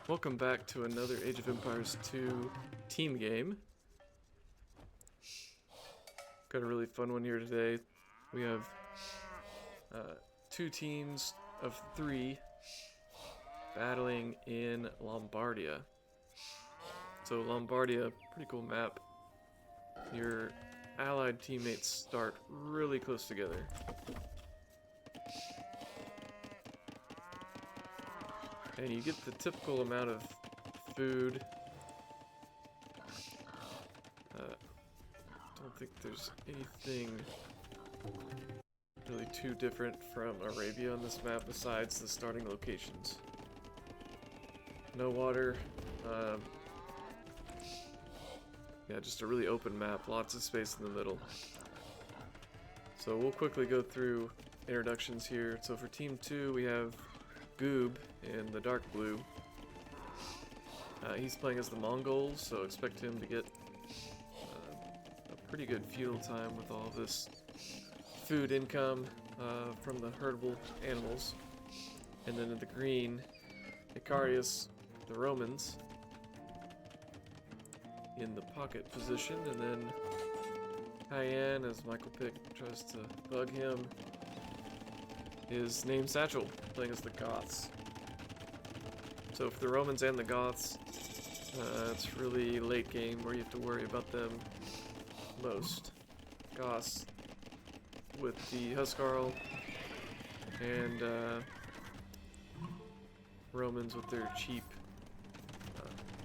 Welcome back to another Age of Empires 2 team game. Got a really fun one here today. We have two teams of 3 battling in Lombardia. So Lombardia, pretty cool map. Your allied teammates start really close together. And you get the typical amount of food. Don't think there's anything really too different from Arabia on this map besides the starting locations. No water. Yeah, just a really open map, lots of space in the middle. So we'll quickly go through introductions here. So for Team 2 we have Goob in the dark blue. He's playing as the Mongols, so expect him to get a pretty good feudal time with all this food income from the herdable animals. And then in the green, Icarius, the Romans, in the pocket position, and then Cayenne, as Michael Pick tries to bug him, is named Satchel, playing as the Goths. So for the Romans and the Goths, it's really late game where you have to worry about them most. Goths with the Huscarl, and Romans with their cheap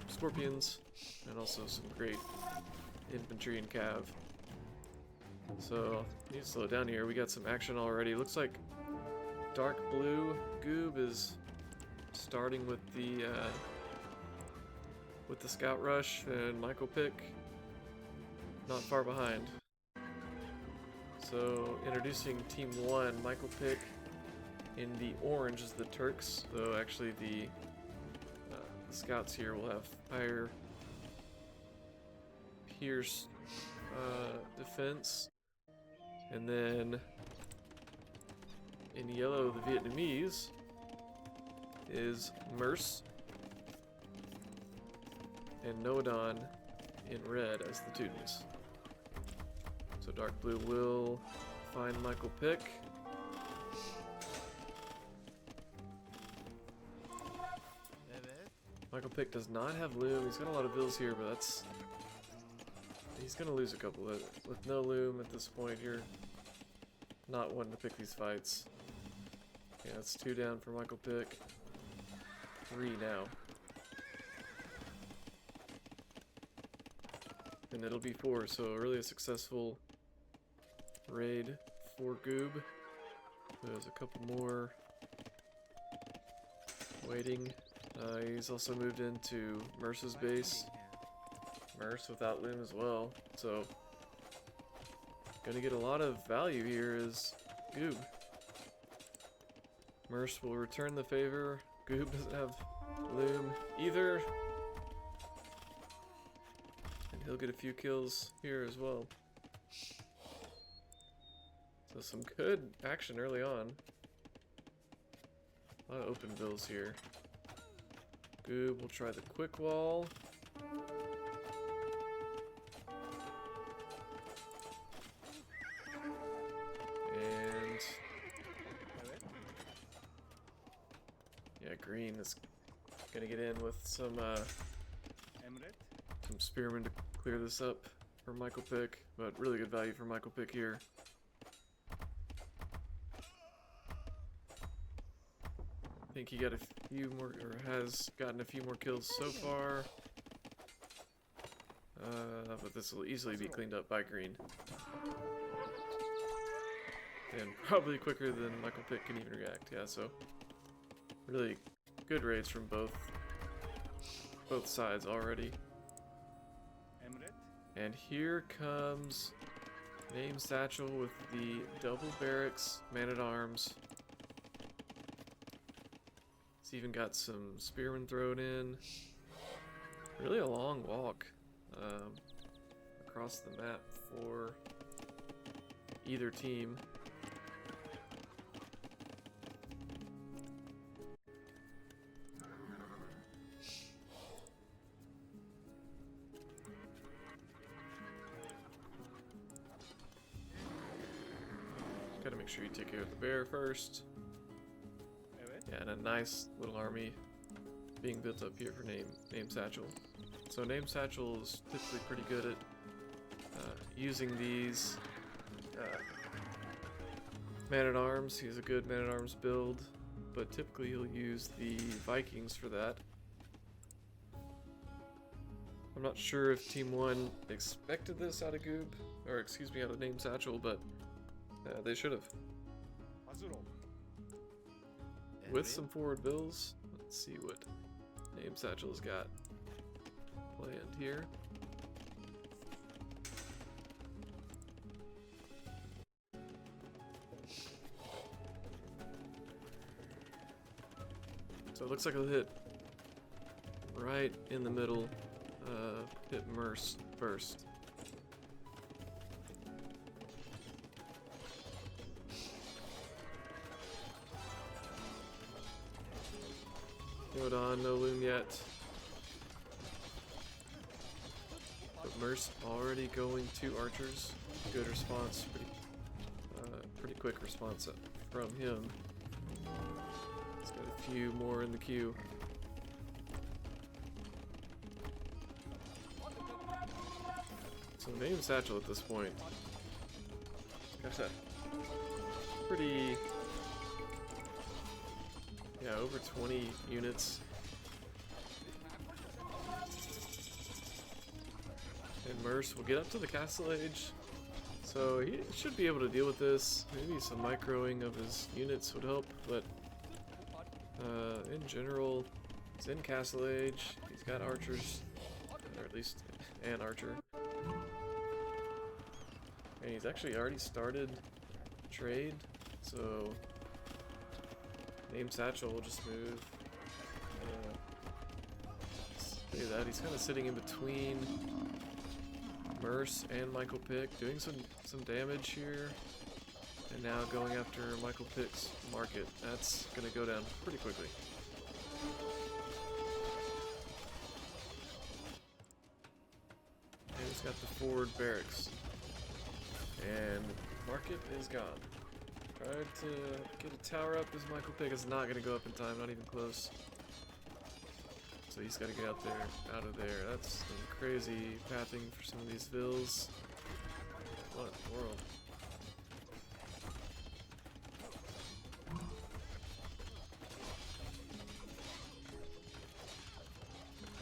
Scorpions, and also some great infantry and cav. So, need to slow down here. We got some action already. Looks like dark blue Goob is starting with the scout rush, and Michael Pick not far behind. So introducing Team 1, Michael Pick in the orange is the Turks. So actually the scouts here will have higher pierce defense, and then in yellow, the Vietnamese is Merce, and Noadon in red as the Teutons. So dark blue will find Michael Pick. Michael Pick does not have loom. He's got a lot of bills here, but he's gonna lose a couple. With no loom at this point, you're not one to pick these fights. Yeah, it's 2 down for Michael Pick. 3 now. And it'll be 4, so really a successful raid for Goob. There's a couple more waiting. He's also moved into Merce's base. Merce without loom as well, so gonna get a lot of value here is Goob. Merce will return the favor. Goob doesn't have loom either, and he'll get a few kills here as well. So some good action early on. A lot of open bills here. Goob will try the quick wall. And yeah, green is gonna get in with some spearmen to clear this up for Michael Pick, but really good value for Michael Pick here. I think he got a few more, or has gotten a few more kills so far. But this will easily be cleaned up by green. And probably quicker than Michael Pick can even react. Yeah, so really good raids from both sides already. And here comes named Satchel with the double barracks, man-at-arms. He's even got some spearmen thrown in. Really a long walk across the map for either team. Make sure you take care of the bear first. Yeah, and a nice little army being built up here for Name Satchel. So Name Satchel is typically pretty good at using these man-at-arms. He's a good man-at-arms build, but typically he'll use the Vikings for that. I'm not sure if Team 1 expected this out of Goob, or excuse me, out of Name Satchel, but they should have. With some forward bills, let's see what Name Satchel's got planned here. So it looks like he'll hit right in the middle, hit Merce first. Nodon, no loom yet. But Merce already going 2 archers. Good response, pretty quick response from him. He's got a few more in the queue. So Name Satchel at this point. Gosh, that pretty. Yeah, over 20 units. And Merce will get up to the Castle Age. So he should be able to deal with this. Maybe some microing of his units would help, but in general, he's in Castle Age. He's got archers, or at least an archer. And he's actually already started trade, so Name Satchel will just move. Say that he's kind of sitting in between Merce and Michael Pick, doing some damage here, and now going after Michael Pick's market. That's gonna go down pretty quickly. And he's got the forward barracks, and market is gone. Tried to get a tower up as Michael Pick is not going to go up in time, not even close. So he's got to get out of there. That's some crazy pathing for some of these vills. What in the world?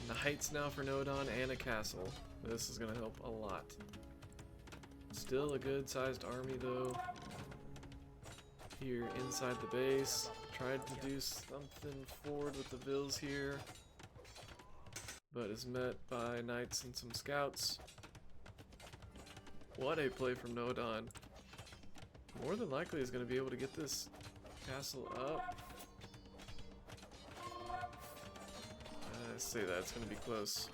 And the heights now for Nodon and a castle. This is going to help a lot. Still a good sized army though. Here inside the base, tried to do something forward with the vills here, but is met by knights and some scouts. What a play from Nodon. More than likely is going to be able to get this castle up. I say that, it's going to be close.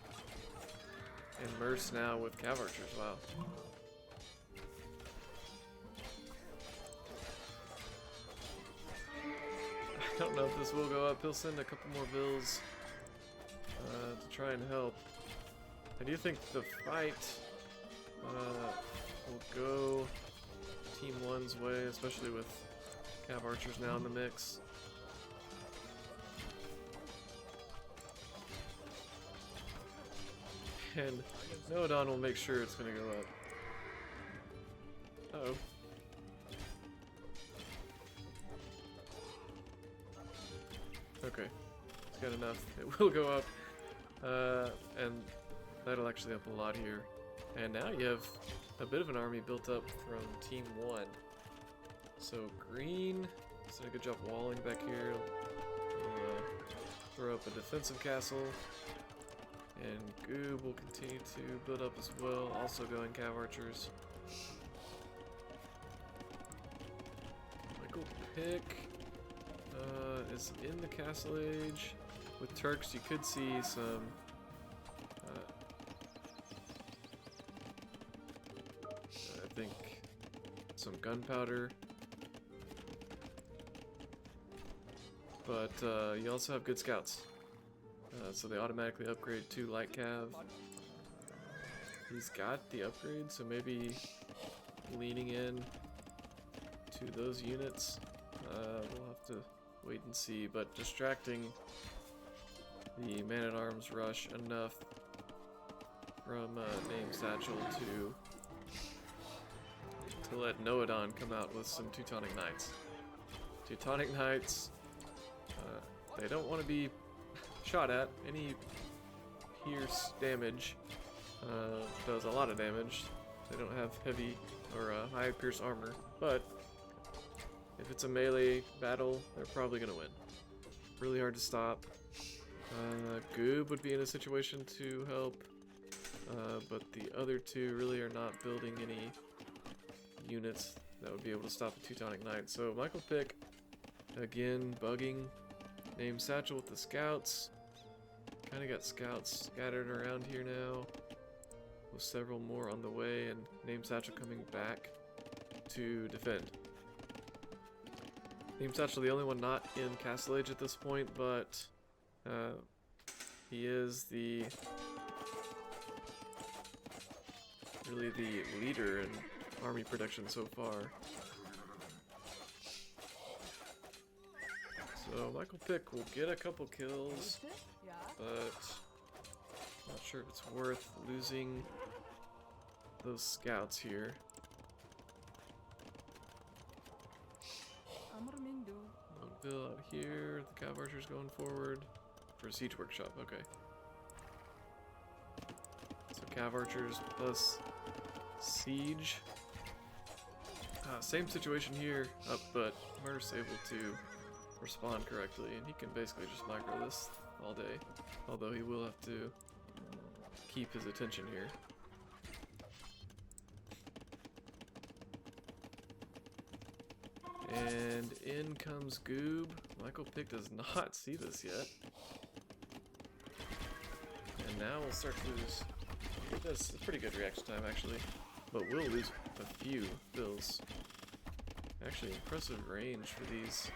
And Merce now with cav archers, wow. I don't know if this will go up. He'll send a couple more vills to try and help. I do think the fight will go Team 1's way, especially with cav archers now in the mix. And Nodon will make sure it's going to go up. Uh-oh. Okay, it's got enough. It will go up, and that'll actually help a lot here. And now you have a bit of an army built up from Team 1. So Green is doing a good job walling back here. We'll, throw up a defensive castle, and Goob will continue to build up as well, also going cav archers. Michael Pick is in the Castle Age. With Turks, you could see some I think some gunpowder, but you also have good scouts, so they automatically upgrade to light cav. He's got the upgrade, so maybe leaning in to those units. We'll have to wait and see, but distracting the Man-at-Arms rush enough from Name Satchel to let Noadon come out with some Teutonic Knights. Teutonic Knights, they don't want to be shot at. Any pierce damage does a lot of damage. They don't have heavy or high pierce armor, but if it's a melee battle, they're probably gonna win. Really hard to stop. Goob would be in a situation to help, but the other two really are not building any units that would be able to stop a Teutonic Knight. So Michael Pick, again, bugging Name Satchel with the scouts. Kind of got scouts scattered around here now, with several more on the way, and Name Satchel coming back to defend. Name Satchel the only one not in Castle Age at this point, but he is really the leader in army production so far. So Michael Pick will get a couple kills, but not sure if it's worth losing those scouts here. Bill out here, the Cav Archer's going forward for a siege workshop, okay. So Cav Archers plus siege. Same situation here, but Murder's able to respond correctly, and he can basically just micro this all day, although he will have to keep his attention here. And in comes Goob. Michael Pick does not see this yet. And now we'll start to lose. That's a pretty good reaction time, actually. But we'll lose a few bills. Actually, impressive range for these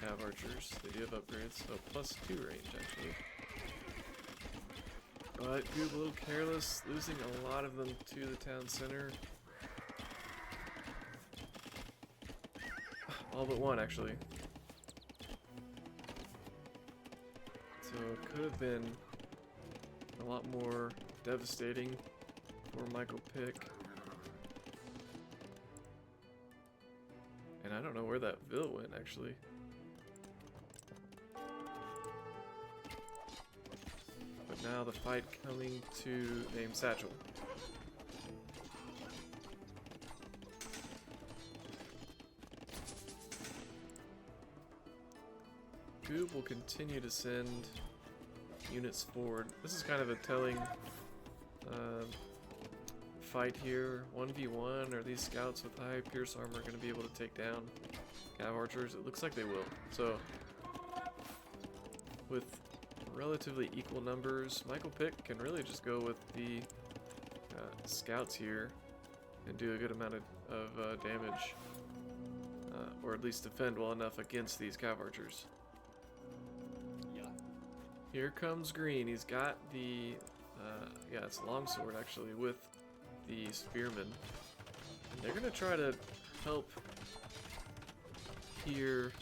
Cav Archers. They do have upgrades, so +2 range, actually. But Goob a little careless, losing a lot of them to the town center. All but one, actually. So it could have been a lot more devastating for Michael Pick. And I don't know where that Vil went, actually. But now the fight coming to Name Satchel. Goob will continue to send units forward. This is kind of a telling fight here. 1v1, are these scouts with high pierce armor going to be able to take down Cav Archers? It looks like they will. So, with relatively equal numbers, Michael Pick can really just go with the scouts here and do a good amount of damage. Or at least defend well enough against these Cav Archers. Here comes Green. He's got the, yeah, it's a longsword actually, with the spearmen. And they're gonna try to help here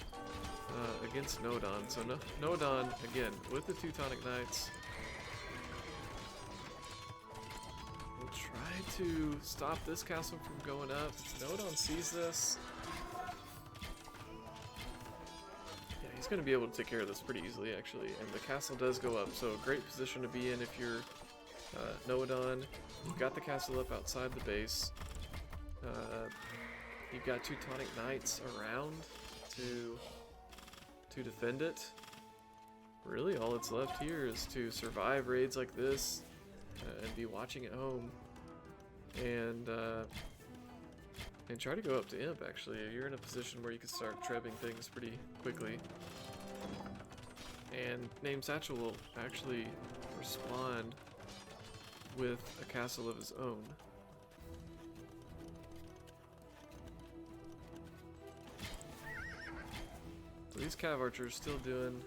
against Noadon. So Noadon, again, with the Teutonic Knights, will try to stop this castle from going up. Noadon sees this. He's going to be able to take care of this pretty easily, actually, and the castle does go up, so a great position to be in if you're Noadon. You've got the castle up outside the base. You've got Teutonic Knights around to defend it. Really, all that's left here is to survive raids like this and be watching at home, and try to go up to Imp, actually. You're in a position where you can start trebbing things pretty quickly. And Name Satchel will actually respond with a castle of his own. So these Cav Archers still doing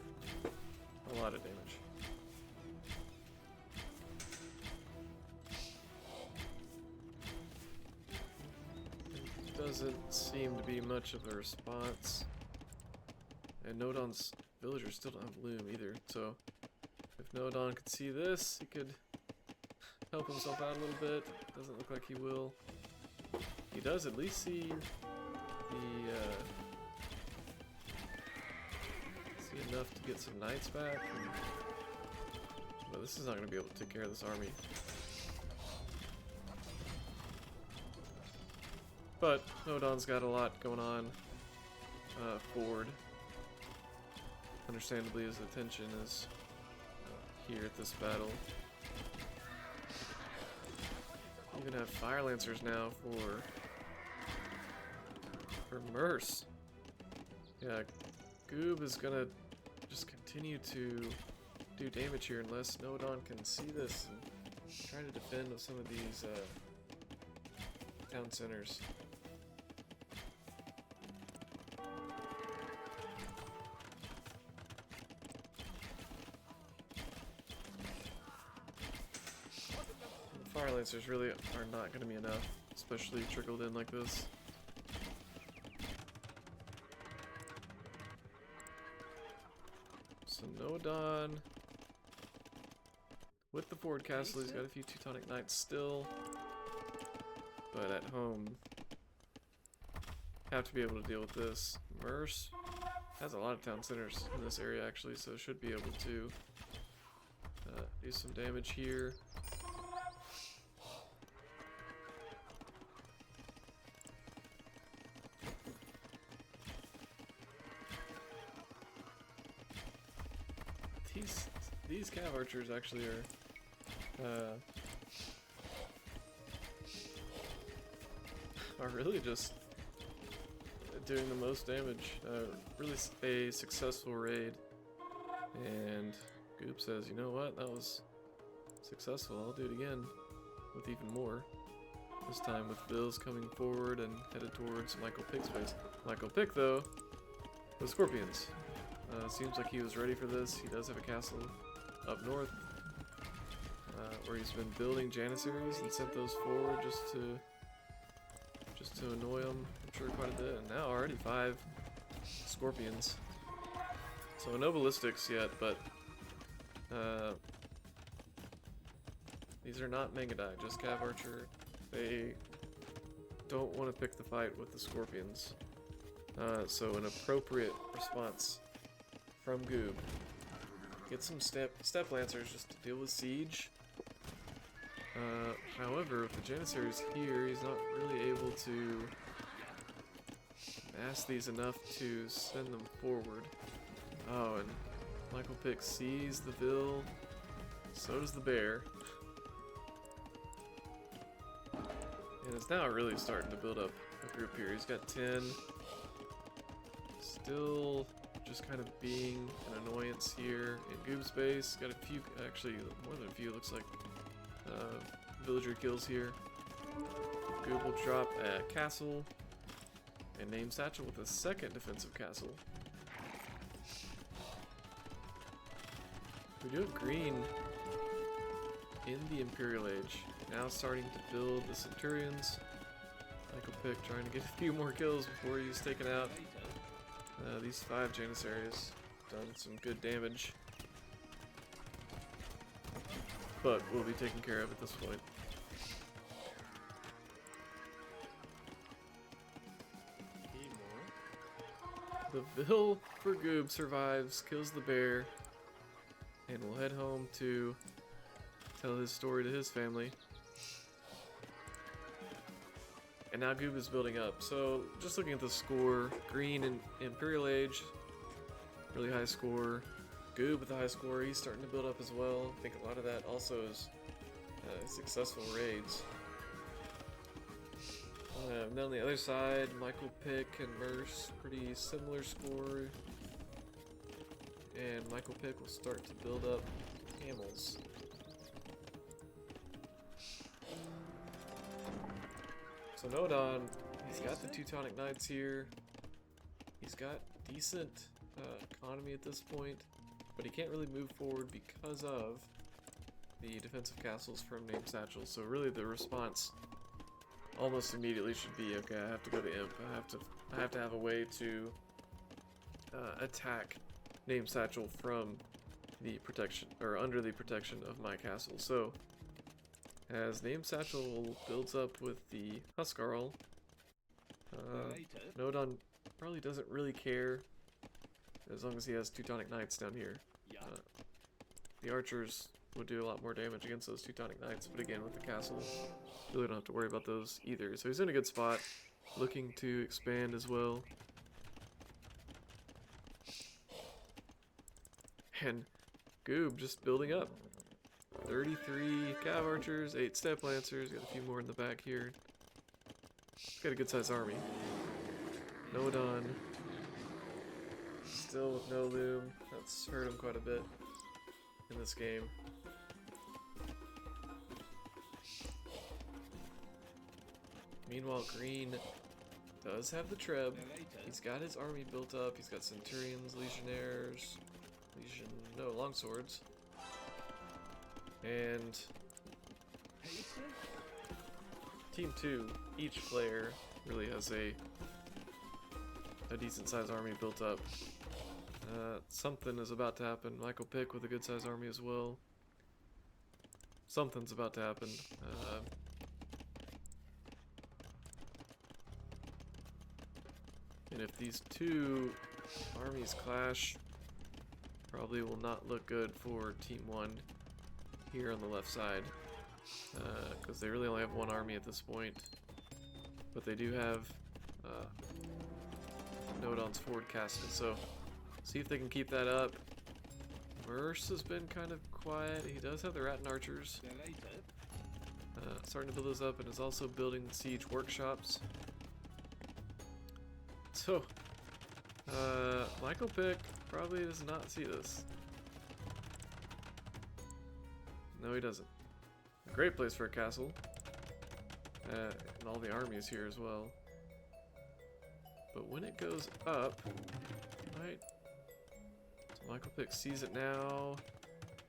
a lot of damage. doesn't seem to be much of a response. And Nodon's villagers still don't have loom either, so if Nodon could see this, he could help himself out a little bit. Doesn't look like he will. He does at least see enough to get some knights back. But this is not going to be able to take care of this army. But Nodon's got a lot going on forward. Understandably, his attention is here at this battle. Even have Fire Lancers now for Merce. Yeah, Goob is gonna just continue to do damage here unless Nodon can see this and try to defend with some of these town centers. Fire Lancers really are not going to be enough, especially trickled in like this. So Nodon, with the Ford Castle, he's got a few Teutonic Knights still, but at home, have to be able to deal with this. Merce has a lot of town centers in this area actually, so should be able to do some damage here. These Cav Archers actually are really just doing the most damage. Really a successful raid. And Goop says, you know what, that was successful, I'll do it again with even more. This time with Bills coming forward and headed towards Michael Pick's base. Michael Pick, though, the Scorpions. Seems like he was ready for this. He does have a castle up north where he's been building Janissaries and sent those forward just to annoy him, I'm sure, quite a bit. And now already 5 Scorpions. So no ballistics yet, but these are not Mangudai, just Cav Archer. They don't want to pick the fight with the Scorpions. So an appropriate response from Goob. Get some step lancers just to deal with siege. However, with the Janissaries here, he's not really able to mass these enough to send them forward. Oh, and Michael Pick sees the Vil. So does the bear. And is now really starting to build up a group here. He's got 10. Still just kind of being an annoyance here in Goob's base. Got a few, actually more than a few, looks like, villager kills here. Goob will drop a castle and name Satchel with a second defensive castle. We do have green in the Imperial Age. Now starting to build the Centurions. Michael Pick trying to get a few more kills before he's taken out. These 5 Janissaries done some good damage, but will be taken care of at this point. The Vil for Goob survives, kills the bear, and will head home to tell his story to his family. And now Goob is building up. So just looking at the score, green in Imperial Age, really high score. Goob with a high score, he's starting to build up as well. I think a lot of that also is successful raids. And then on the other side, Michael Pick and Merce, pretty similar score. And Michael Pick will start to build up camels. So Nodon, he's got the Teutonic Knights here. He's got decent economy at this point, but he can't really move forward because of the defensive castles from Name Satchel. So really the response almost immediately should be, okay, I have to go to Imp. I have to have a way to attack Name Satchel from the protection, or under the protection of my castle. So, as Name Satchel builds up with the Huskarl, Nodon probably doesn't really care as long as he has Teutonic Knights down here. The archers would do a lot more damage against those Teutonic Knights, but again, with the castle, really don't have to worry about those either. So he's in a good spot, looking to expand as well. And Goob just building up. 33 Cav Archers, 8 Step Lancers, got a few more in the back here. Got a good sized army. Nodon still with no loom. That's hurt him quite a bit in this game. Meanwhile, Green does have the Treb. He's got his army built up. He's got Centurions, Legionnaires, Longswords. And Team 2, each player really has a decent sized army built up. Something is about to happen. Michael Pick with a good sized army as well. Something's about to happen. And if these two armies clash, probably will not look good for Team 1 here on the left side. Because they really only have one army at this point. But they do have Nodon's Ford Castle, so see if they can keep that up. Merce has been kind of quiet. He does have the Rattan Archers. Starting to build those up, and is also building siege workshops. So, Michael Pick probably does not see this. No, he doesn't. A great place for a castle. And all the armies here as well. But when it goes up, right? So Michael Pick sees it now.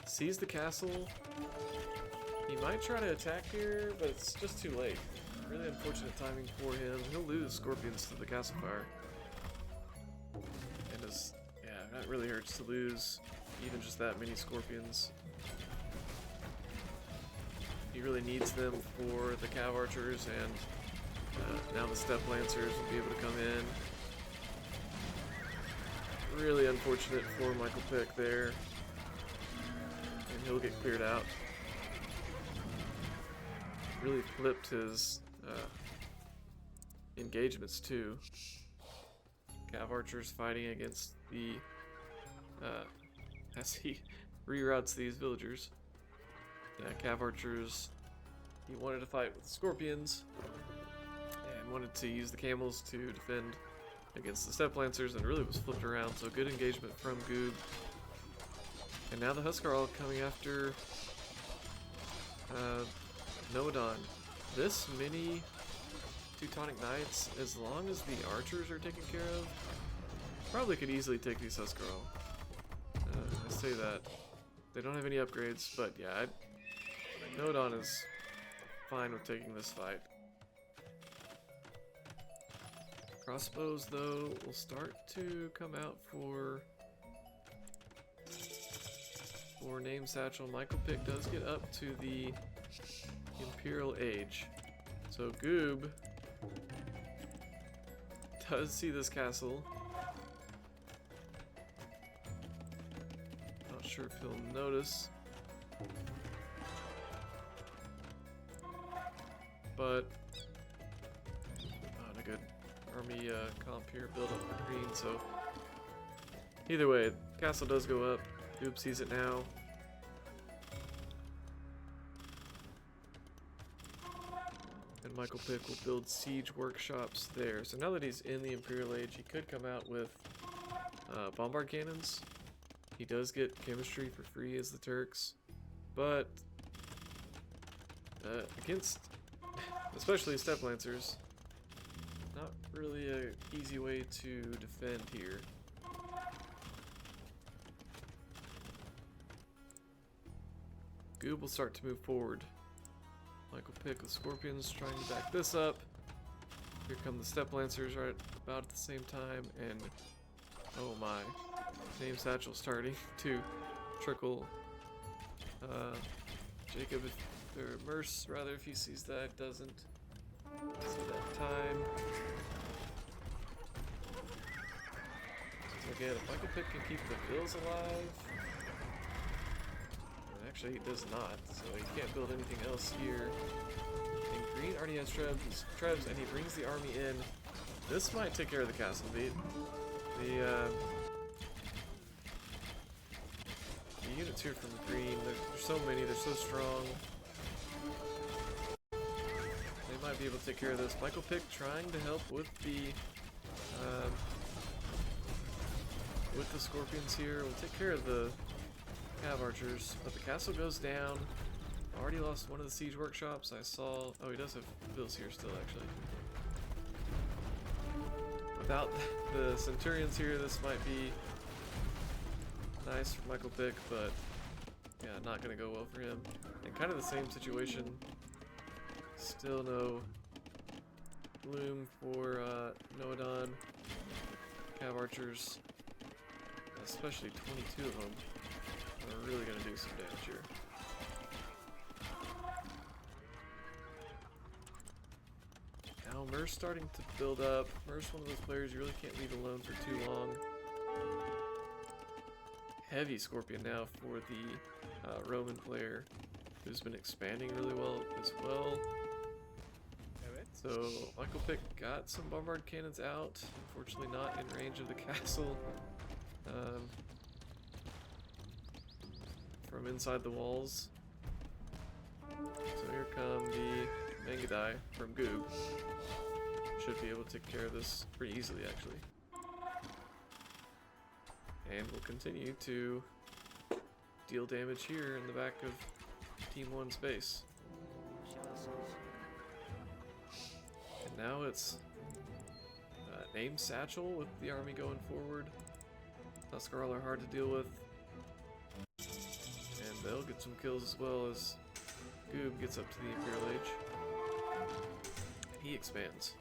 Sees the castle. He might try to attack here, but it's just too late. Really unfortunate timing for him. He'll lose Scorpions to the castle fire. And that really hurts to lose even just that many Scorpions. He really needs them for the Cav Archers, and now the Step Lancers will be able to come in. Really unfortunate for Michael Pick there. And he'll get cleared out. Really flipped his engagements too. Cav Archers fighting against the as he reroutes these villagers. Yeah, Cav Archers, he wanted to fight with Scorpions and wanted to use the camels to defend against the Step Lancers, and really was flipped around, so good engagement from Goob. And now the Huskarl coming after Nodon. This many Teutonic Knights, as long as the archers are taken care of, probably could easily take these Huskarl. I say that. They don't have any upgrades, but yeah, Nodon is fine with taking this fight. Crossbows, though, will start to come out for Name Satchel. Michael Pick does get up to the Imperial Age. So Goob does see this castle. Not sure if he'll notice. But not a good army comp here, build up for green, so either way, castle does go up. Goob sees it now. And Michael Pick will build siege workshops there. So now that he's in the Imperial Age, he could come out with bombard cannons. He does get chemistry for free as the Turks, but against especially Step Lancers, not really an easy way to defend here. Goob will start to move forward. Michael Pick with Scorpions trying to back this up. Here come the Step Lancers right about at the same time, and oh my, Name Satchel starting to trickle. Jacob, or Merce rather, if he sees that, doesn't see that time. So again, if Michael Pick can keep the Bills alive, and actually he does not, so he can't build anything else here. And Green already has Trebs, and he brings the army in. This might take care of the castle. The units here from Green, there's so many, they're so strong. They might be able to take care of this. Michael Pick trying to help with the Scorpions here. We'll take care of the Cav Archers, but the castle goes down. Already lost one of the siege workshops. I saw. Oh, he does have bills here still, actually. Without the Centurions here, this might be nice for Michael Pick, but yeah, not gonna go well for him. And kind of the same situation. Still no bloom for Noadon. Cav Archers, especially 22 of them, are really gonna do some damage here. Now Merce starting to build up. Merce, one of those players you really can't leave alone for too long. Heavy Scorpion now for the Roman player, who's been expanding really well as well. So Michael Pick got some bombard cannons out, unfortunately not in range of the castle. From inside the walls. So here come the Mangadai from Goob. Should be able to take care of this pretty easily, actually. And we'll continue to deal damage here in the back of Team 1's base. And now it's Name Satchel with the army going forward. Huskarl are hard to deal with. And they'll get some kills as well as Goob gets up to the Imperial Age. He expands.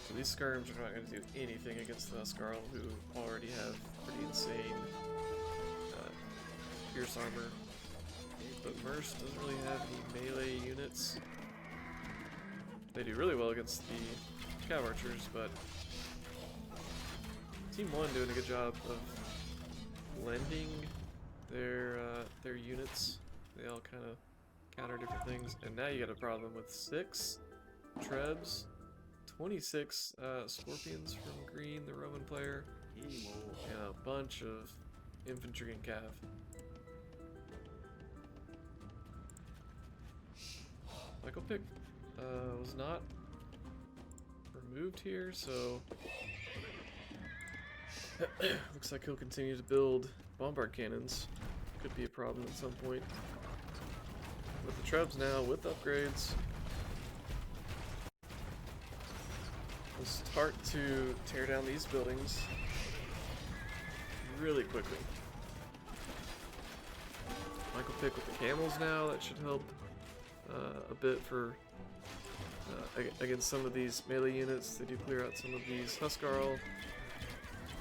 So these skirms are not going to do anything against the Huskarl, who already have pretty insane pierce armor. But Merce doesn't really have any melee units. They do really well against the Cav Archers, but Team 1 doing a good job of blending their units. They all kind of counter different things. And now you got a problem with 6 Trebs, 26 Scorpions from Green, the Roman player, and a bunch of infantry and Cav. Michael Pick was not removed here, so looks like he'll continue to build bombard cannons. Could be a problem at some point. With the Trebs now, with upgrades, we'll start to tear down these buildings really quickly. Michael Pick with the camels now, that should help a bit for against some of these melee units. They do clear out some of these Huskarl,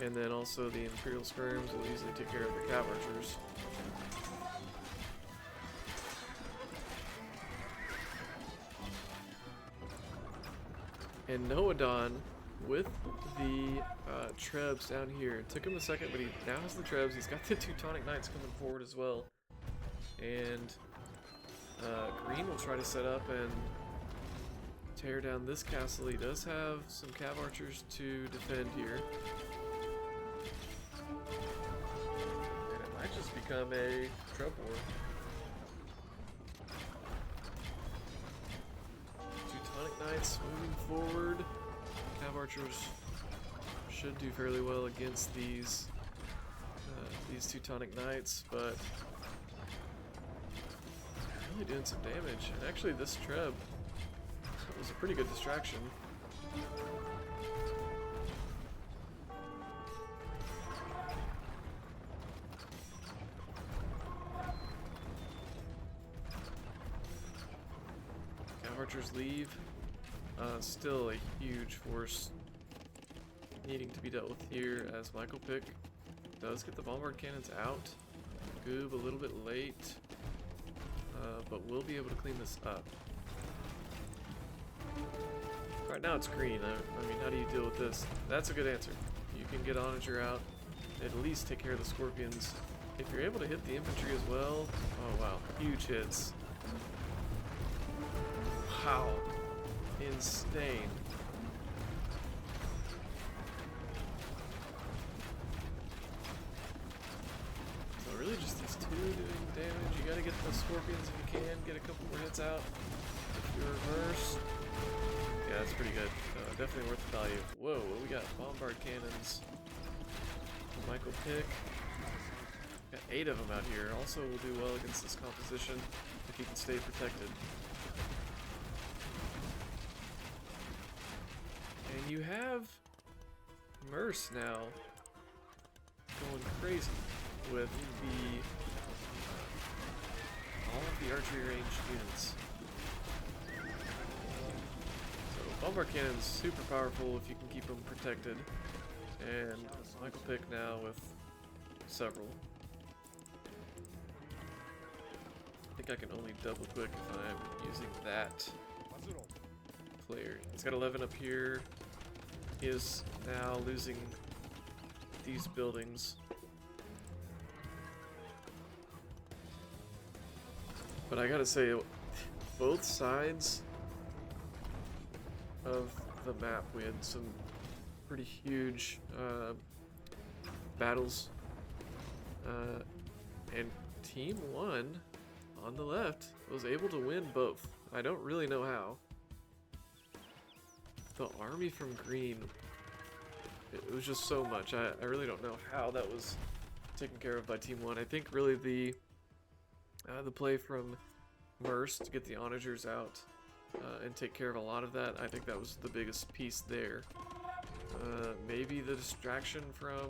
and then also the Imperial Skirms will easily take care of the Cav Archers. And Noadon with the Trebs down here. It took him a second, but he now has the Trebs. He's got the Teutonic Knights coming forward as well. And Green will try to set up and tear down this castle. He does have some Cav Archers to defend here. And it might just become a Treb war. Teutonic Knights moving forward. Cav Archers should do fairly well against these Teutonic Knights, but really doing some damage. And actually this Treb was a pretty good distraction. archers leave. Still a huge force needing to be dealt with here as Michael Pick does get the bombard cannons out. Goob a little bit late, but we'll be able to clean this up. Right now it's green. I mean, how do you deal with this? That's a good answer. You can get Onager out, at least take care of the scorpions. If you're able to hit the infantry as well, oh wow, huge hits. Wow, insane. So really just these two doing damage. You gotta get the scorpions if you can, get a couple more hits out. If you reverse, yeah, that's pretty good. Definitely worth the value. Whoa, what we got? Bombard cannons. Michael Pick. Got 8 of them out here. Also will do well against this composition if he can stay protected. And you have Merce now going crazy with all of the archery ranged units. So bombard cannons super powerful if you can keep them protected. And Michael Pick now with several. I think I can only double click if I'm using that player. He's got 11 up here. He is now losing these buildings. But I gotta say, both sides of the map, we had some pretty huge battles. And Team 1 on the left was able to win both. I don't really know how. The army from green, it was just so much. I really don't know how that was taken care of by Team 1. I think really the play from Merce to get the onagers out and take care of a lot of that, I think that was the biggest piece there. Maybe the distraction from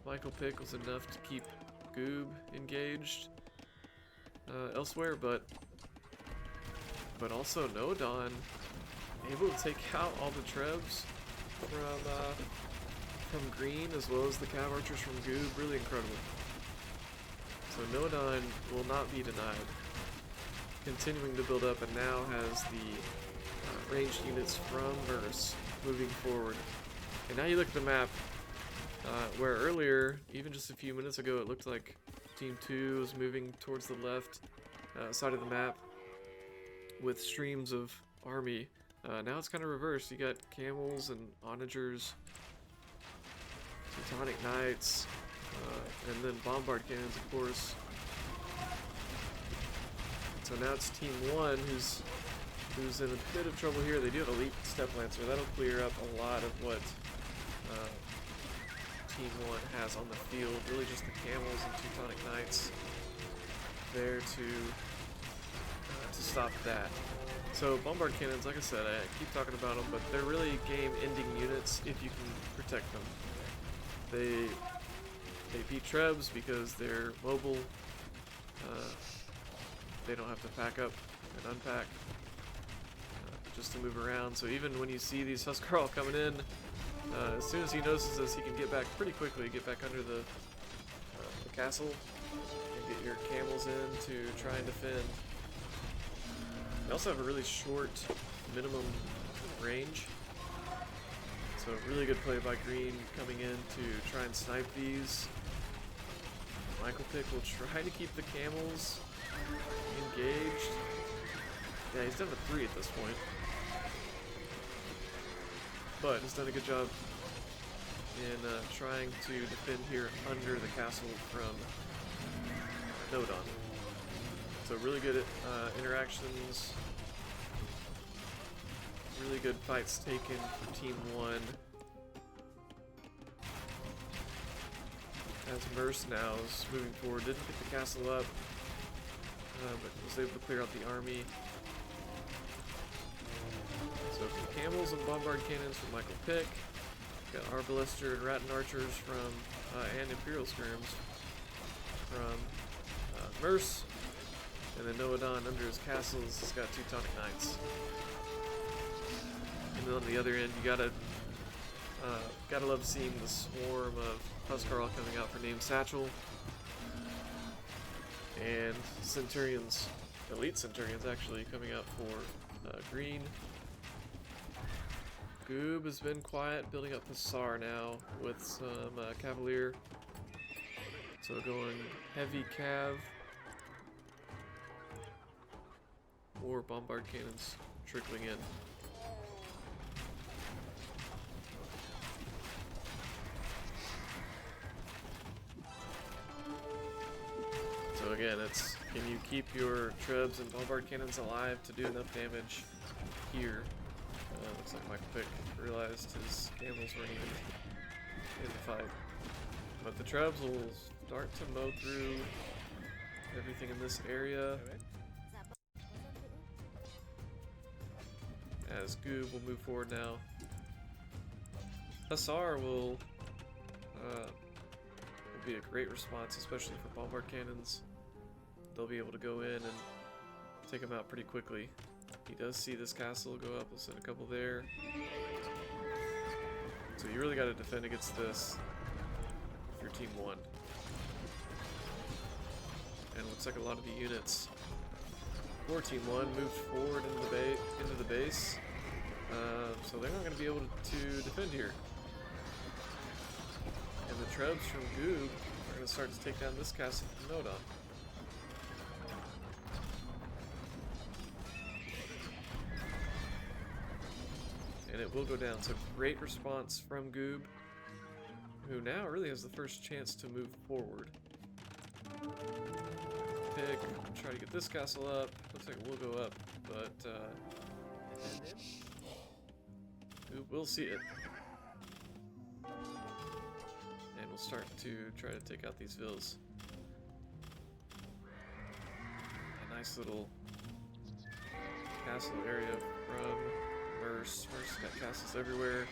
Michael Pick was enough to keep Goob engaged elsewhere, but also Nodon able to take out all the trebs from green as well as the cav archers from Goob. Really incredible. So Nodon will not be denied. Continuing to build up, and now has the ranged units from Merce moving forward. And now you look at the map, where earlier, even just a few minutes ago, it looked like Team 2 was moving towards the left side of the map with streams of army. Now it's kind of reversed. You got camels and onagers, Teutonic Knights, and then bombard cannons, of course. So now it's Team 1 who's in a bit of trouble here. They do have Elite Step Lancer. That'll clear up a lot of what Team 1 has on the field. Really just the camels and Teutonic Knights there to stop that. So bombard cannons, like I said, I keep talking about them, but they're really game-ending units if you can protect them. They beat trebs because they're mobile. They don't have to pack up and unpack just to move around. So even when you see these Huskarl coming in, as soon as he notices this, he can get back pretty quickly, get back under the castle, and get your camels in to try and defend. They also have a really short minimum range. So really good play by Green coming in to try and snipe these. Michael Pick will try to keep the camels engaged. Yeah, he's down to 3 at this point. But he's done a good job in trying to defend here under the castle from Nodon. So really good interactions. Really good fights taken for Team 1. As Merce now is moving forward, didn't get the castle up, but was able to clear out the army. So camels and bombard cannons from Michael Pick. Got Arbalister and Rattan archers from and Imperial skirms from Merce. And then Noadon, under his castles, has got 2 Tonic Knights. And then on the other end, you gotta love seeing the swarm of Huskarl coming out for Name Satchel. And Centurions, Elite Centurions actually, coming out for green. Goob has been quiet, building up Hussar now with some Cavalier. So going heavy Cav. Or Bombard Cannons trickling in. So again, it's, can you keep your Trebs and Bombard Cannons alive to do enough damage here? Looks like Michael Pick realized his camels weren't even in the fight. But the Trebs will start to mow through everything in this area. As Goob will move forward now. Hussar will be a great response, especially for Bombard Cannons. They'll be able to go in and take him out pretty quickly. He does see this castle go up. We'll send a couple there. So you really got to defend against this if you're Team 1. And it looks like a lot of the units for Team 1 moved forward into the base. So they're not going to be able to defend here. And the Trebs from Goob are going to start to take down this castle from Noadon. And it will go down. So great response from Goob, who now really has the first chance to move forward. Pick, try to get this castle up. Looks like it will go up, but Goob will see it. And we'll start to try to take out these vills. A nice little castle area from Merce. Merce's got castles everywhere.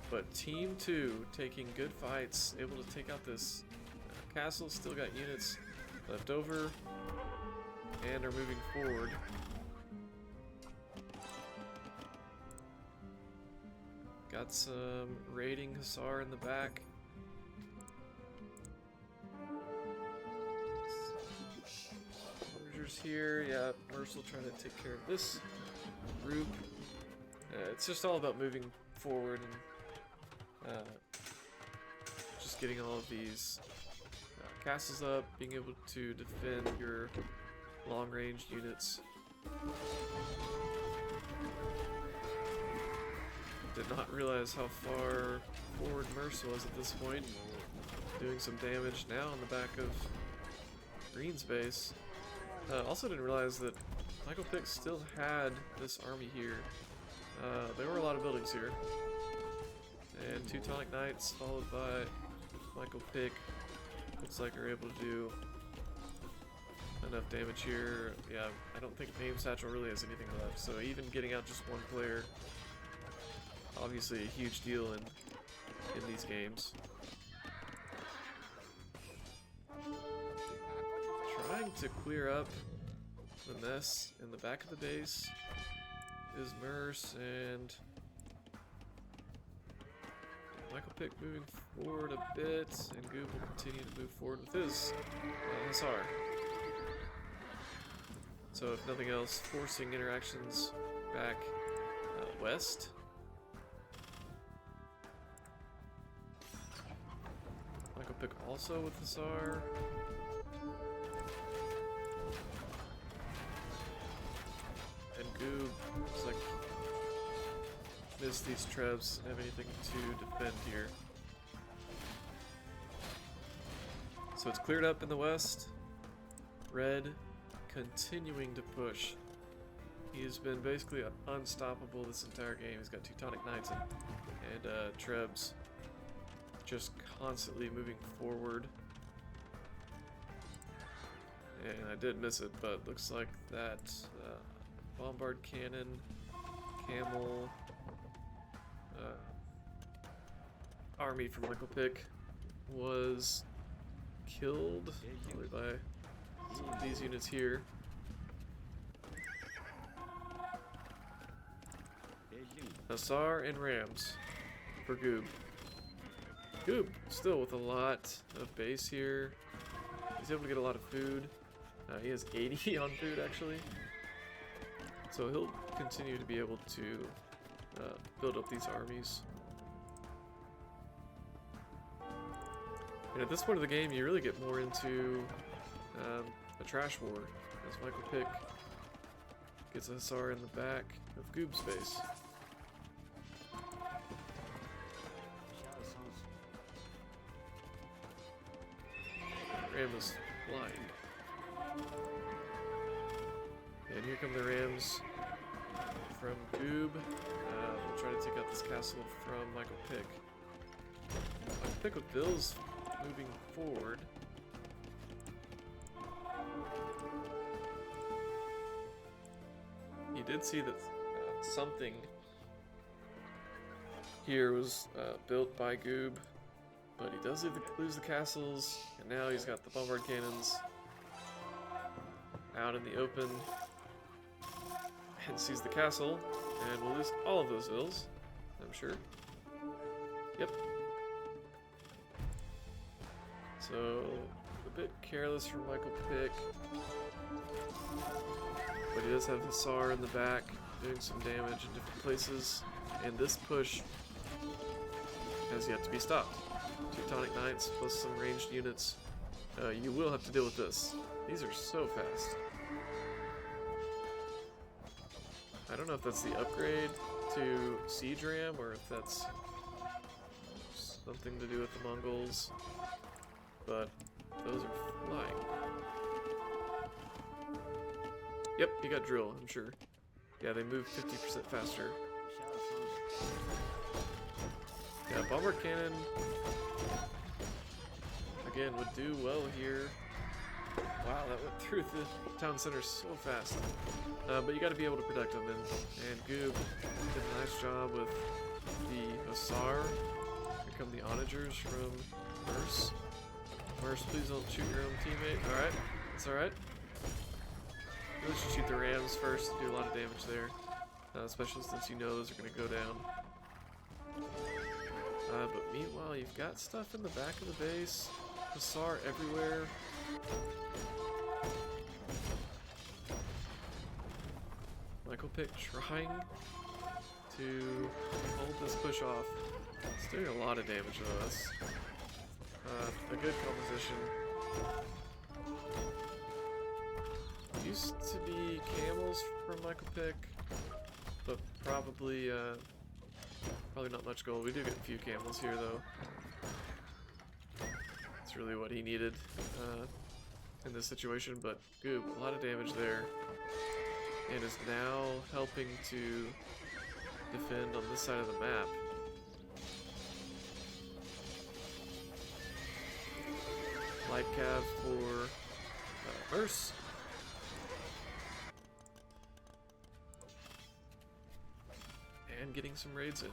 But Team 2 taking good fights, able to take out this castle, still got units left over, and are moving forward. Got some raiding Hussar in the back. Soldiers here, yeah, Merce will try to take care of this group. It's just all about moving forward and just getting all of these castles up, being able to defend your long-range units. Did not realize how far forward Merce was at this point. Doing some damage now on the back of Green's base. Also didn't realize that Michael Pick still had this army here. There were a lot of buildings here. And 2 Tonic Knights followed by Michael Pick. Looks like they're able to do enough damage here. Yeah, I don't think Name Satchel really has anything left. So even getting out just one player, obviously a huge deal in these games. Trying to clear up the mess in the back of the base is Merce, and Michael Pick moving forward a bit, and Goob will continue to move forward with his Hussar. So if nothing else, forcing interactions back west. Michael Pick also with Hussar. And Goob looks like missed these Trebs, have anything to defend here. So it's cleared up in the west. Red continuing to push. He has been basically unstoppable this entire game. He's got 2 Tonic Knights and Trebs just constantly moving forward. And I did miss it, but looks like that Bombard Cannon, Camel, army from Michael Pick was killed probably by Let's put these units here. Hussar and Rams for Goob. Goob still with a lot of base here. He's able to get a lot of food. He has 80 on food actually. So he'll continue to be able to build up these armies. And at this point of the game, you really get more into a trash war, as Michael Pick gets a Hussar in the back of Goob's base. Ram is flying. And here come the Rams from Goob. We'll try to take out this castle from Michael Pick. Michael Pick with Bills moving forward. He did see that something here was built by Goob, but he does lose the castles, and now he's got the bombard cannons out in the open and sees the castle, and we'll lose all of those vills, I'm sure. Yep. So, a bit careless from Michael Pick, but he does have Hussar in the back, doing some damage in different places, and this push has yet to be stopped. Teutonic Knights plus some ranged units. You will have to deal with this. These are so fast. I don't know if that's the upgrade to Siege Ram or if that's something to do with the Mongols, but those are flying. Yep, he got drill, I'm sure. Yeah, they move 50% faster. Yeah, Bombard Cannon, again, would do well here. Wow, that went through the town center so fast. But you gotta be able to protect them, and Goob did a nice job with the Hussar. Here come the Onagers from Merce. Merce, please don't shoot your own teammate. Alright, that's alright. Really should shoot the Rams first to do a lot of damage there. Especially since you know those are gonna go down. But meanwhile, you've got stuff in the back of the base. Hussar everywhere. Michael Pick trying to hold this push off. It's doing a lot of damage to us. A good composition. Used to be camels from Michael Pick, but probably not much gold. We do get a few camels here though. It's really what he needed in this situation, but Goob, a lot of damage there. And is now helping to defend on this side of the map. Light cav for Merce. And getting some raids in.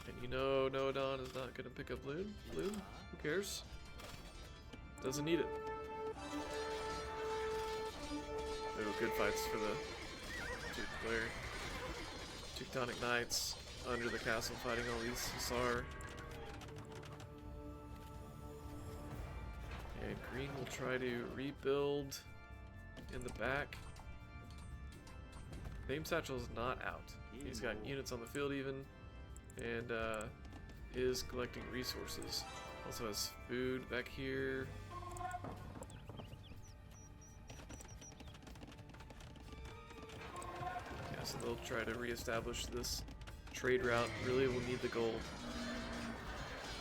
And you know Noadon is not going to pick up loot. Who cares? Doesn't need it. They were good fights for the two-player. Teutonic Knights under the castle fighting all these Hussar. And Green will try to rebuild in the back. Name Satchel is not out. He's got units on the field even, and is collecting resources. Also has food back here. Yeah, so they'll try to reestablish this trade route. Really will need the gold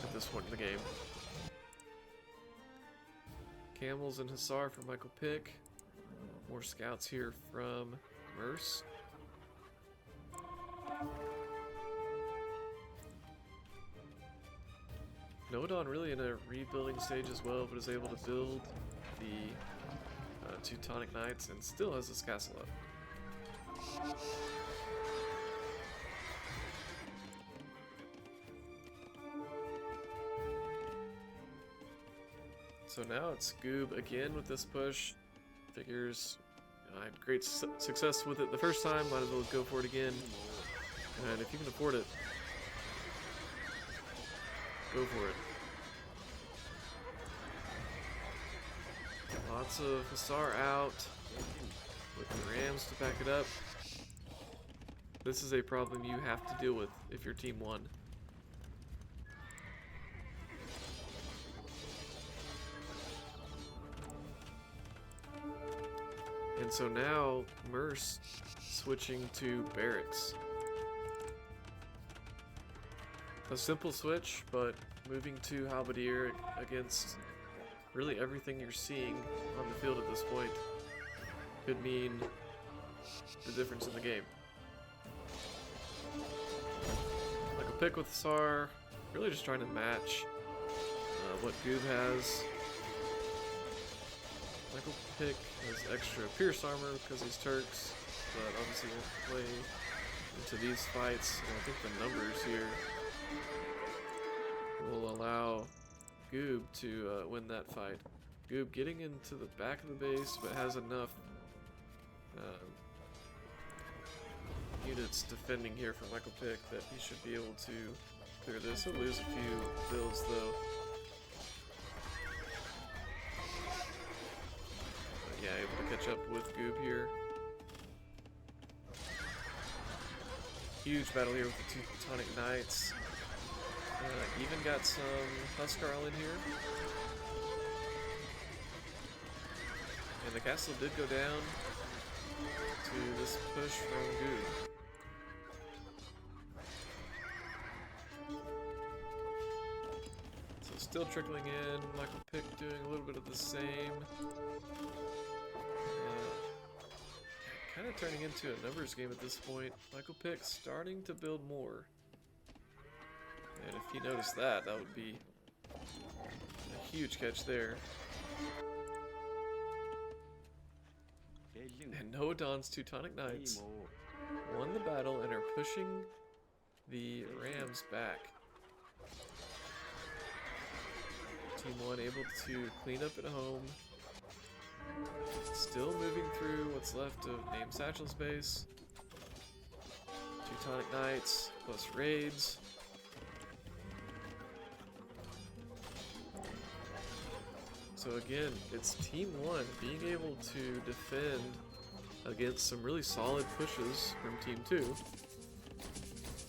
at this point in the game. Camels and Hussar for Michael Pick. More scouts here from Merce. Noadon really in a rebuilding stage as well, but is able to build the Teutonic Knights and still has this castle up. So now it's Goob again with this push. Figures, you know, I had great success with it the first time, might as well go for it again. And if you can afford it, go for it. Lots of Hussar out, with the Rams to back it up. This is a problem you have to deal with if you're Team 1. And so now, Merce switching to Barracks. A simple switch, but moving to Halberdier against really everything you're seeing on the field at this point could mean the difference in the game. Like a pick with Hussar, really just trying to match what Goob has. Michael Pick has extra Pierce armor because he's Turks, but obviously won't play into these fights. And I think the numbers here will allow Goob to win that fight. Goob getting into the back of the base, but has enough units defending here for Michael Pick that he should be able to clear this. He'll lose a few builds though. Yeah, able to catch up with Goob here. Huge battle here with the two Teutonic Knights. Even got some Huskarl in here. And the castle did go down to this push from Goob. So still trickling in, Michael Pick doing a little bit of the same. Kind of turning into a numbers game at this point. Michael Pick starting to build more. And if he noticed that, that would be a huge catch there. And Noah Don's Teutonic Knights won the battle and are pushing the Rams back. Team 1 able to clean up at home. Still moving through what's left of Name Satchel's base. Teutonic Knights plus raids. So again, it's Team 1 being able to defend against some really solid pushes from Team 2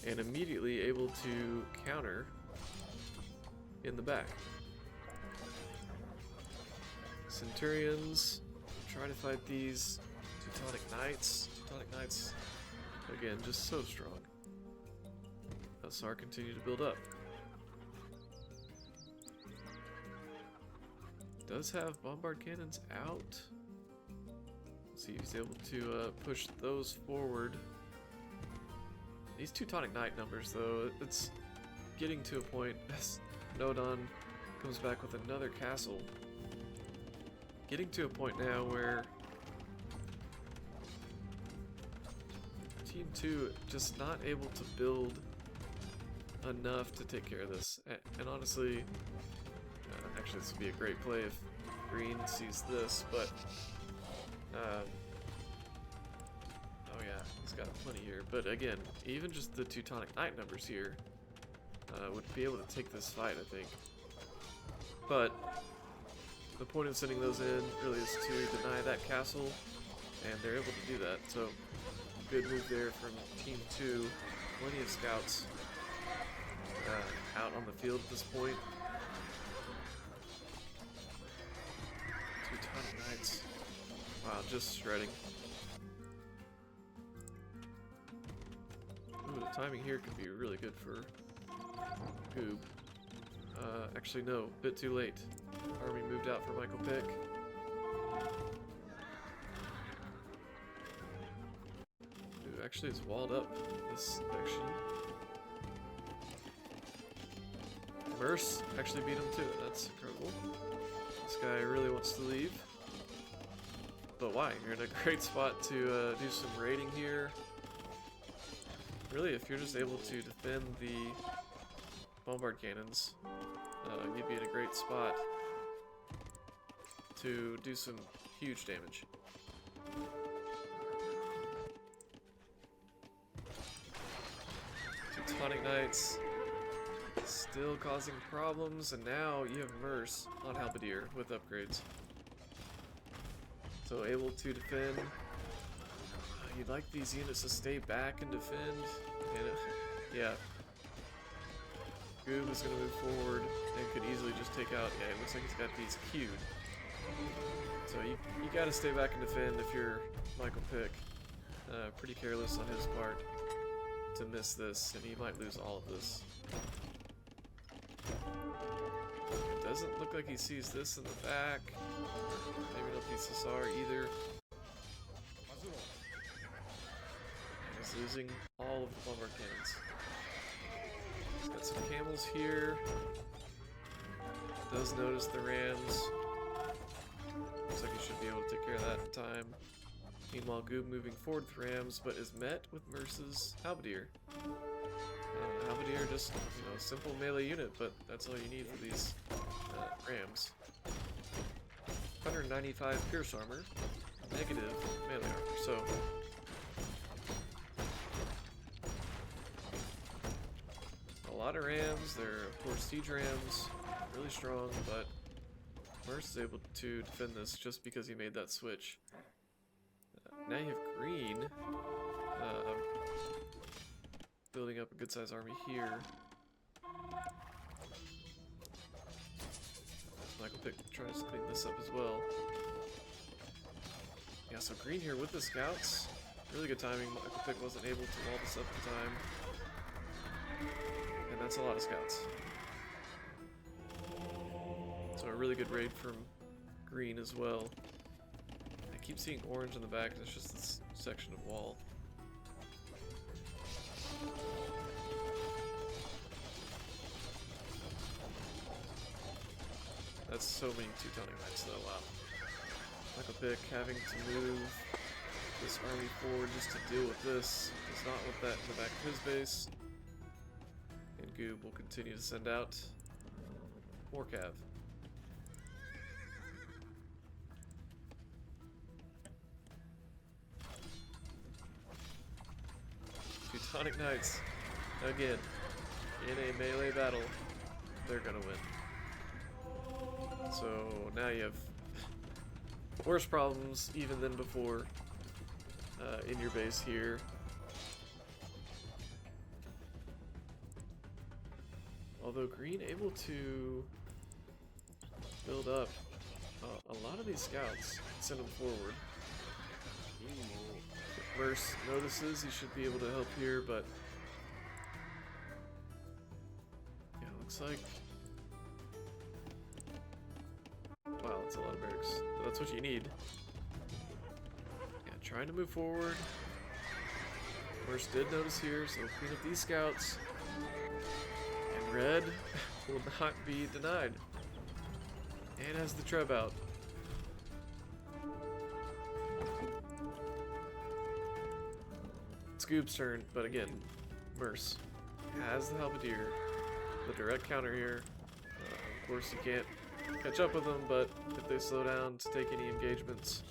and immediately able to counter in the back. Centurions try to fight these Teutonic Knights. Teutonic Knights, again, just so strong. Hussar continue to build up. Does have bombard cannons out. Let's see if he's able to push those forward. These Teutonic Knight numbers, though, it's getting to a point as Nodon comes back with another castle. Getting to a point now where Team 2 just not able to build enough to take care of this. And honestly, actually this would be a great play if Green sees this, but oh yeah, he's got plenty here. But again, even just the Teutonic Knight numbers here would be able to take this fight, I think. But the point of sending those in really is to deny that castle, and they're able to do that. So good move there from Team 2. Plenty of scouts out on the field at this point. Teutonic Knights, wow, just shredding. Ooh, the timing here could be really good for Goob. Actually no, a bit too late. Army moved out for Michael Pick. Ooh, actually it's walled up this section. Merce actually beat him too, that's incredible. This guy really wants to leave. But why? You're in a great spot to do some raiding here. Really, if you're just able to defend the bombard cannons, you'd be in a great spot. to do some huge damage. Teutonic Knights still causing problems, and now you have Merce on Halberdier with upgrades. So able to defend. You'd like these units to stay back and defend, and yeah. Goob is going to move forward and could easily just take out. Yeah, it looks like he's got these queued. So you got to stay back and defend if you're Michael Pick. Pretty careless on his part to miss this, and he might lose all of this. It doesn't look like he sees this in the back. Maybe not the Cesar either. He's losing all of the bombard cannons. He's got some camels here. Does notice the rams. Looks like he should be able to take care of that in time. Meanwhile, Goob moving forward with rams, but is met with Merce's Halberdier. Halberdier, just, you know, simple melee unit, but that's all you need for these rams. 195 pierce armor, negative melee armor, so a lot of rams. They're, of course, siege rams, really strong, but Merce is able to defend this just because he made that switch. Now you have green building up a good sized army here. Michael Pick tries to clean this up as well. Yeah, so green here with the scouts. Really good timing. Michael Pick wasn't able to wall this up in time. And that's a lot of scouts. So a really good raid from green as well. I keep seeing orange in the back, and it's just this section of wall. That's so many Teutonic Knights though, wow. Michael Pick having to move this army forward just to deal with this. Does not want that in the back of his base. And Goob will continue to send out more cav. Teutonic Knights, again, in a melee battle, they're gonna win. So now you have worse problems even than before in your base here. Although green able to build up a lot of these scouts, send them forward. Merce notices he should be able to help here, but yeah, looks like, wow, that's a lot of barracks. But that's what you need. Yeah, trying to move forward. Merce did notice here, so clean up these scouts. And red will not be denied. And has the Treb out. Goob's turn, but again, Merce has the Halberdier, the direct counter here. Of course, you can't catch up with them, but if they slow down to take any engagements,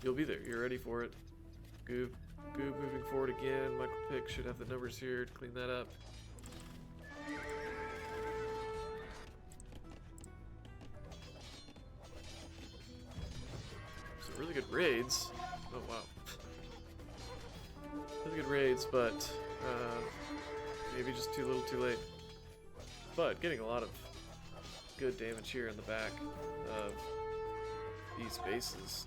you'll be there. You're ready for it. Goob moving forward again. Michael Pick should have the numbers here to clean that up. So really good raids. Oh wow. Really good raids, but maybe just too little too late. But getting a lot of good damage here in the back of these bases.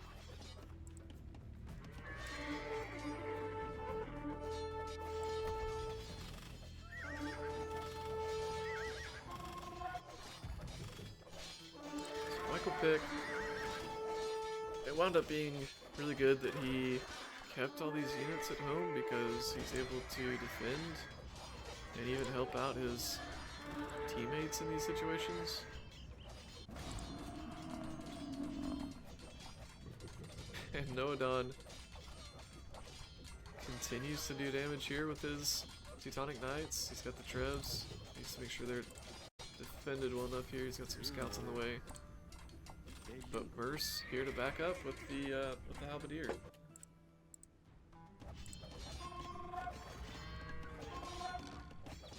So Michael Pick, it wound up being really good that he kept all these units at home because he's able to defend and even help out his teammates in these situations. And Noadon continues to do damage here with his Teutonic Knights. He's got the Trebs. He needs to make sure they're defended well enough here. He's got some scouts on the way. But Merce here to back up with the halberdier.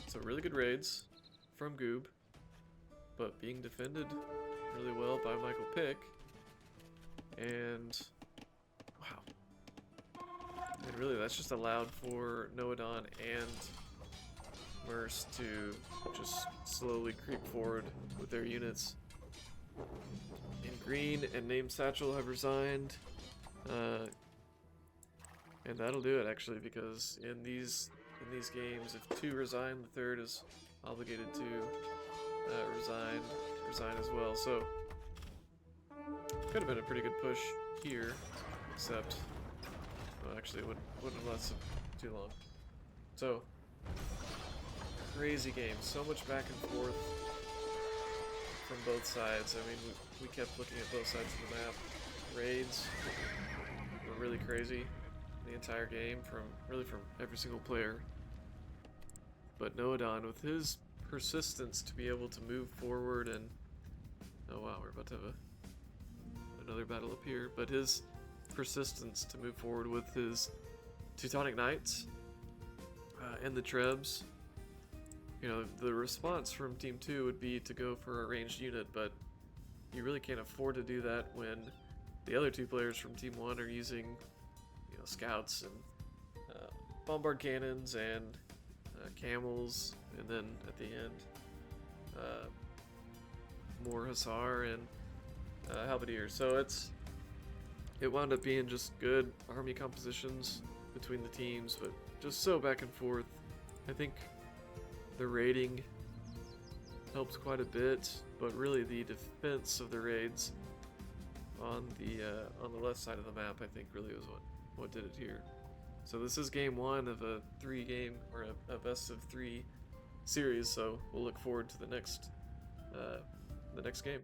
So really good raids from Goob, but being defended really well by Michael Pick. And wow. And really that's just allowed for Noadon and Merce to just slowly creep forward with their units. And Green and Named Satchel have resigned. And that'll do it actually, because in these games, if two resign, the third is obligated to resign as well. So could have been a pretty good push here, except well, actually it wouldn't have lasted too long. So crazy game, so much back and forth from both sides. I mean, we kept looking at both sides of the map. Raids were really crazy the entire game, from every single player. But Noadon, with his persistence to be able to move forward, and oh wow, we're about to have another battle up here. But his persistence to move forward with his Teutonic Knights and the Trebs. You know, the response from Team 2 would be to go for a ranged unit, but you really can't afford to do that when the other two players from Team 1 are using, you know, scouts and bombard cannons and camels, and then at the end, more Hussar and halberdier. So it wound up being just good army compositions between the teams, but just so back and forth. I think the raiding helped quite a bit, but really the defense of the raids on the left side of the map, I think, really was what did it here. So this is game 1 of a 3-game or a best of 3 series. So we'll look forward to the next game.